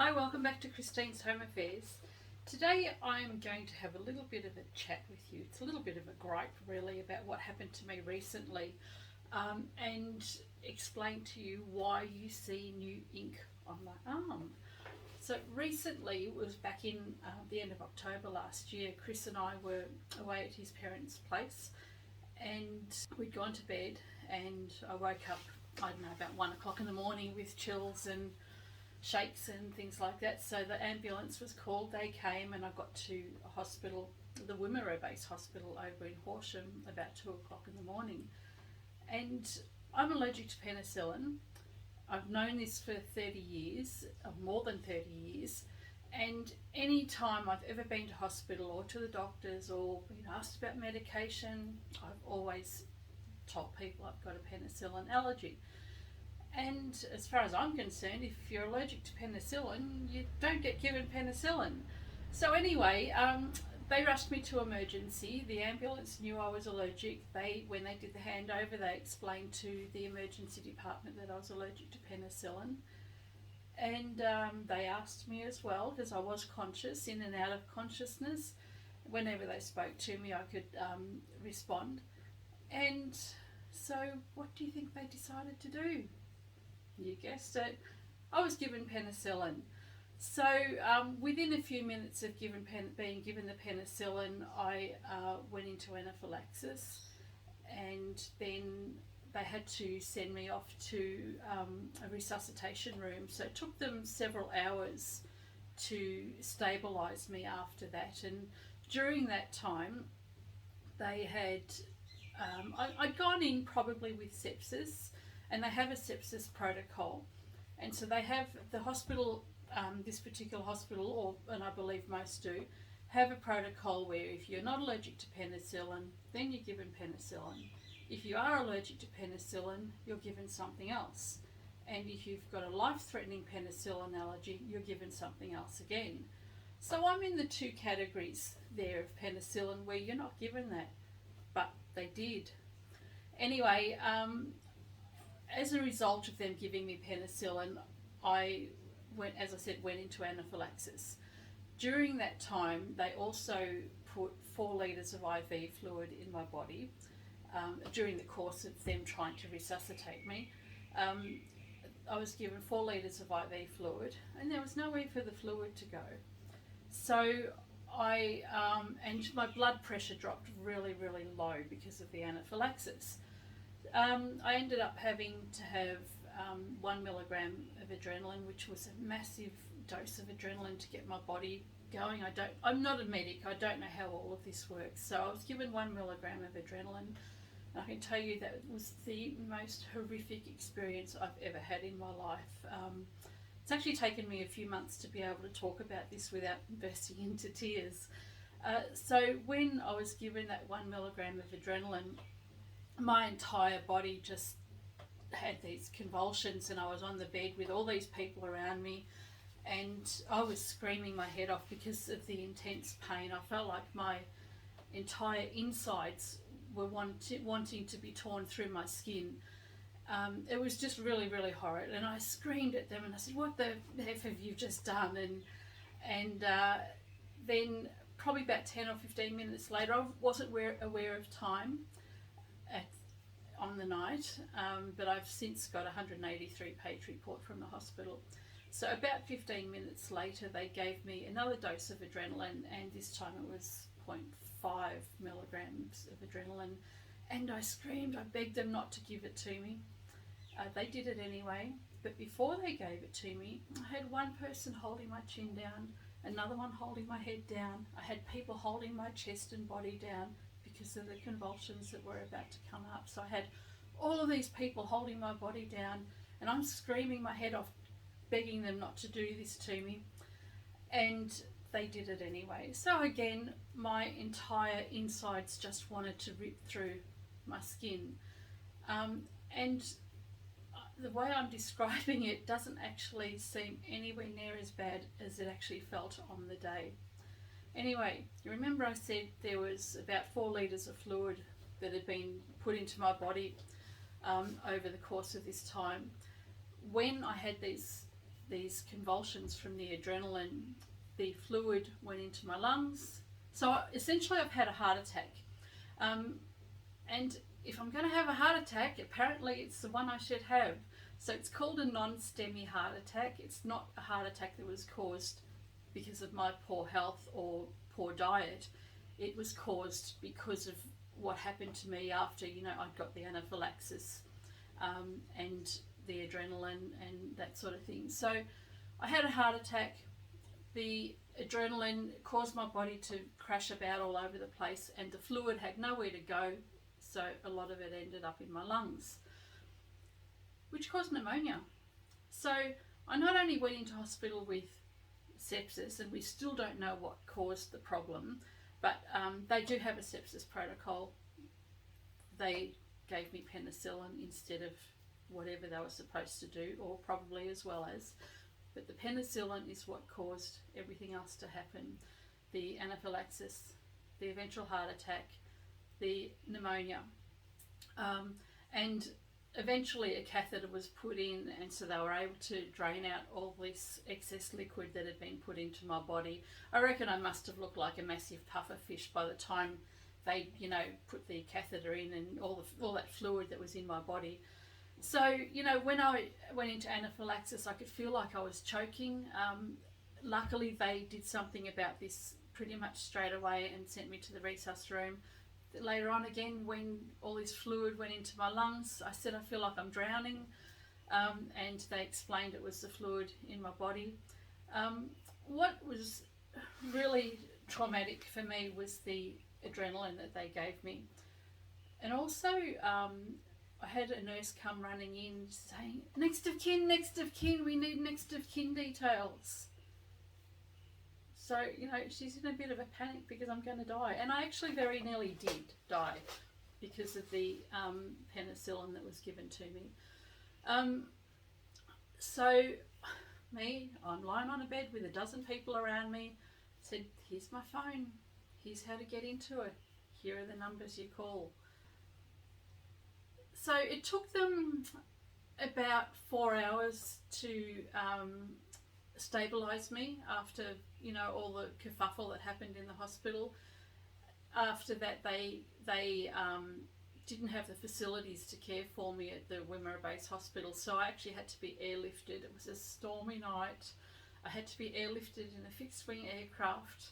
Hi, welcome back to Christine's Home Affairs. Today I'm going to have a little bit of a chat with you. It's a little bit of a gripe, really, about what happened to me recently, and explain to you why you see new ink on my arm. So recently, it was back in the end of October last year, Chris and I were away at his parents' place, and we'd gone to bed, and I woke up, I don't know, about 1 o'clock in the morning with chills and shakes and things like that. So the ambulance was called, they came, and I got to a hospital, the Wimmera Base Hospital over in Horsham, about 2 o'clock in the morning. And I'm allergic to penicillin. I've known this for 30 years, more than 30 years, and any time I've ever been to hospital or to the doctors or been asked about medication, I've always told people I've got a penicillin allergy. And as far as I'm concerned, if you're allergic to penicillin, you don't get given penicillin. So anyway, they rushed me to emergency. The ambulance knew I was allergic. When they did the handover, they explained to the emergency department that I was allergic to penicillin. And they asked me as well, because I was conscious, in and out of consciousness. Whenever they spoke to me, I could respond. And so what do you think they decided to do? You guessed it, I was given penicillin. So within a few minutes of being given the penicillin, I went into anaphylaxis, and then they had to send me off to a resuscitation room. So it took them several hours to stabilise me after that. And during that time, they had I'd gone in probably with sepsis, and they have a sepsis protocol. And so they have the hospital, this particular hospital, and I believe most do, have a protocol where if you're not allergic to penicillin, then you're given penicillin. If you are allergic to penicillin, you're given something else. And if you've got a life-threatening penicillin allergy, you're given something else again. So I'm in the two categories there of penicillin where you're not given that, but they did. Anyway, as a result of them giving me penicillin, I went into anaphylaxis. During that time, they also put 4 litres of IV fluid in my body during the course of them trying to resuscitate me. I was given 4 litres of IV fluid, and there was nowhere for the fluid to go. So and my blood pressure dropped really, really low because of the anaphylaxis. I ended up having to have 1 milligram of adrenaline, which was a massive dose of adrenaline to get my body going. I'm not a medic, I don't know how all of this works. So I was given 1 milligram of adrenaline. I can tell you that was the most horrific experience I've ever had in my life. It's actually taken me a few months to be able to talk about this without bursting into tears. So when I was given that 1 milligram of adrenaline, my entire body just had these convulsions, and I was on the bed with all these people around me, and I was screaming my head off because of the intense pain. I felt like my entire insides were wanting to be torn through my skin. It was just really, really horrid, and I screamed at them and I said, "What the F have you just done?" And then probably about 10 or 15 minutes later, I wasn't aware of time on the night, but I've since got a 183-page report from the hospital. So about 15 minutes later, they gave me another dose of adrenaline, and this time it was 0.5 milligrams of adrenaline. And I screamed, I begged them not to give it to me. They did it anyway, but before they gave it to me, I had one person holding my chin down, another one holding my head down. I had people holding my chest and body down because of the convulsions that were about to come up. So I had all of these people holding my body down, and I'm screaming my head off, begging them not to do this to me, and they did it anyway. So again, my entire insides just wanted to rip through my skin. And the way I'm describing it doesn't actually seem anywhere near as bad as it actually felt on the day. Anyway, you remember I said there was about 4 litres of fluid that had been put into my body over the course of this time. When I had these these convulsions from the adrenaline. The fluid went into my lungs. So essentially I've had a heart attack. And if I'm going to have a heart attack, apparently it's the one I should have. So it's called a non-STEMI heart attack. It's not a heart attack that was caused because of my poor health or poor diet. It was caused because of what happened to me after, I got the anaphylaxis and the adrenaline and that sort of thing. So I had a heart attack. The adrenaline caused my body to crash about all over the place, and the fluid had nowhere to go, so a lot of it ended up in my lungs, which caused pneumonia. So I not only went into hospital with sepsis, and we still don't know what caused the problem, but they do have a sepsis protocol. They gave me penicillin instead of whatever they were supposed to do, or probably as well as. But the penicillin is what caused everything else to happen. The anaphylaxis, the eventual heart attack, the pneumonia. And eventually a catheter was put in, and so they were able to drain out all this excess liquid that had been put into my body. I reckon I must have looked like a massive puffer fish by the time they, put the catheter in, and all that fluid that was in my body. So, when I went into anaphylaxis, I could feel like I was choking. Luckily, they did something about this pretty much straight away and sent me to the resus room. Later on again, when all this fluid went into my lungs, I said I feel like I'm drowning, and they explained it was the fluid in my body. What was really traumatic for me was the adrenaline that they gave me. And also, I had a nurse come running in saying, next of kin, we need next of kin details. So, she's in a bit of a panic because I'm going to die. And I actually very nearly did die because of the penicillin that was given to me. So, I'm lying on a bed with a dozen people around me, said, here's my phone, here's how to get into it, here are the numbers you call. So it took them about 4 hours to stabilise me after, all the kerfuffle that happened in the hospital. After that, they didn't have the facilities to care for me at the Wimmera Base Hospital, so I actually had to be airlifted. It was a stormy night. I had to be airlifted in a fixed-wing aircraft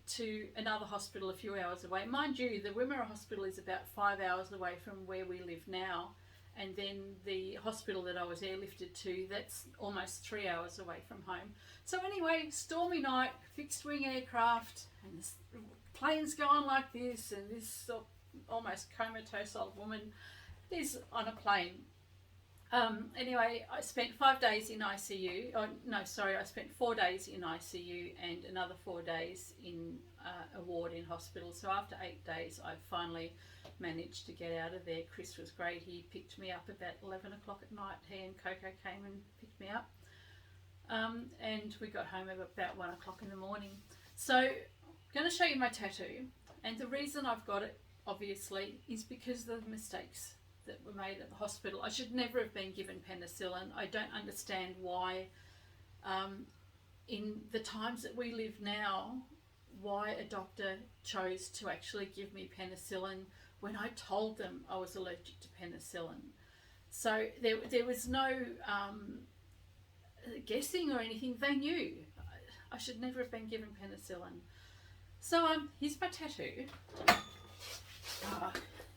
to another hospital a few hours away. Mind you, the Wimmera Hospital is about 5 hours away from where we live now, and then the hospital that I was airlifted to, that's almost 3 hours away from home. So anyway, stormy night, fixed wing aircraft, and this plane's going like this, and this almost comatose old woman is on a plane. Anyway, I spent 5 days in ICU. I spent 4 days in ICU and another 4 days in a ward in hospital. So after 8 days, I finally managed to get out of there. Chris was great. He picked me up about 11 o'clock at night. He and Coco came and picked me up. And we got home at about 1 o'clock in the morning. So I'm going to show you my tattoo. And the reason I've got it, obviously, is because of the mistakes that were made at the hospital. I should never have been given penicillin. I don't understand why, in the times that we live now, why a doctor chose to actually give me penicillin when I told them I was allergic to penicillin. So there was no guessing or anything. They knew. I should never have been given penicillin. So here's my tattoo.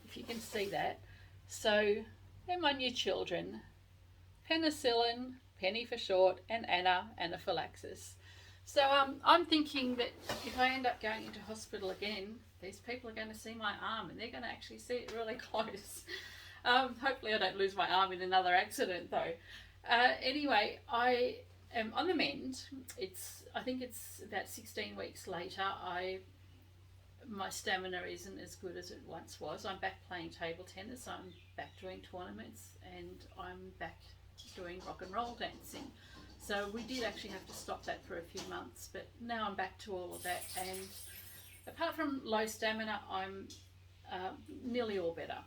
If you can see that. So they're my new children. Penicillin, Penny for short, and Anna, anaphylaxis. So I'm thinking that if I end up going into hospital again, these people are going to see my arm, and they're going to actually see it really close. Hopefully I don't lose my arm in another accident though. Anyway, I am on the mend. I think it's about 16 weeks later. My stamina isn't as good as it once was. I'm back playing table tennis, I'm back doing tournaments, and I'm back doing rock and roll dancing. So we did actually have to stop that for a few months, but now I'm back to all of that, and apart from low stamina, I'm nearly all better.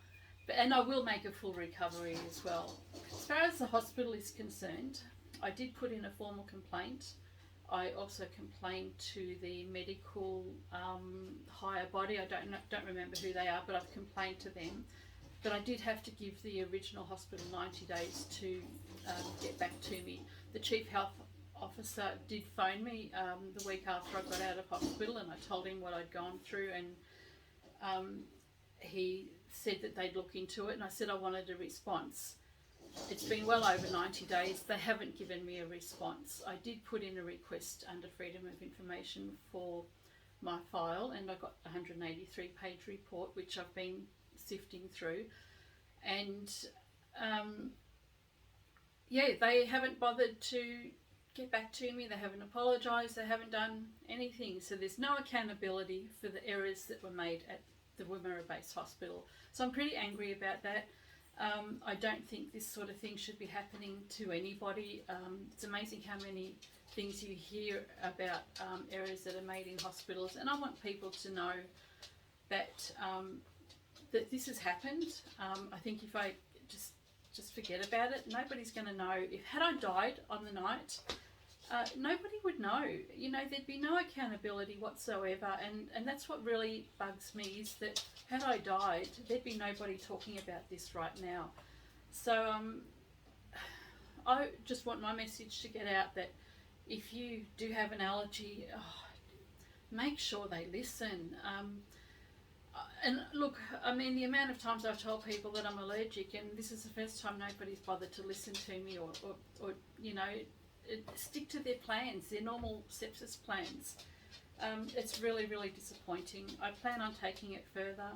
And I will make a full recovery as well. As far as the hospital is concerned, I did put in a formal complaint. I also complained to the medical higher body. I don't remember who they are, but I've complained to them. But I did have to give the original hospital 90 days to get back to me. The chief health officer did phone me the week after I got out of hospital, and I told him what I'd gone through, and he said that they'd look into it, and I said I wanted a response. It's been well over 90 days. They haven't given me a response. I did put in a request under Freedom of Information for my file, and I got a 183-page report, which I've been sifting through, and they haven't bothered to get back to me. They haven't apologised. They haven't done anything. So there's no accountability for the errors that were made at the Woomera Base Hospital. So I'm pretty angry about that. I don't think this sort of thing should be happening to anybody. It's amazing how many things you hear about errors that are made in hospitals, and I want people to know that that this has happened. I think if I just forget about it, nobody's going to know. Had I died on the night, nobody would know. You know, there'd be no accountability whatsoever, and that's what really bugs me, is that had I died, there'd be nobody talking about this right now. So I just want my message to get out that if you do have an allergy, make sure they listen. And look, I mean, the amount of times I've told people that I'm allergic, and this is the first time nobody's bothered to listen to me or you know, stick to their plans, their normal sepsis plans. It's really, really disappointing. I plan on taking it further.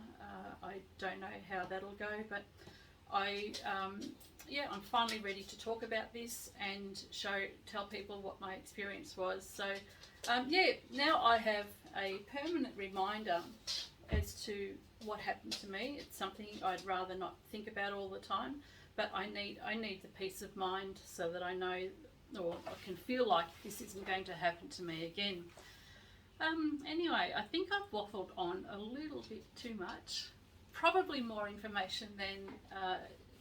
I don't know how that'll go, but I'm finally ready to talk about this and tell people what my experience was. So, now I have a permanent reminder as to what happened to me. It's something I'd rather not think about all the time, but I need the peace of mind so that I know, or I can feel like this isn't going to happen to me again. Anyway, I think I've waffled on a little bit too much. Probably more information than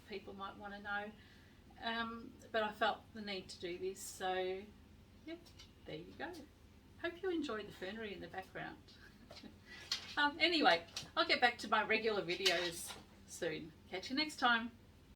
people might want to know, but I felt the need to do this, so yeah, there you go. Hope you enjoy the fernery in the background. Anyway, I'll get back to my regular videos soon. Catch you next time.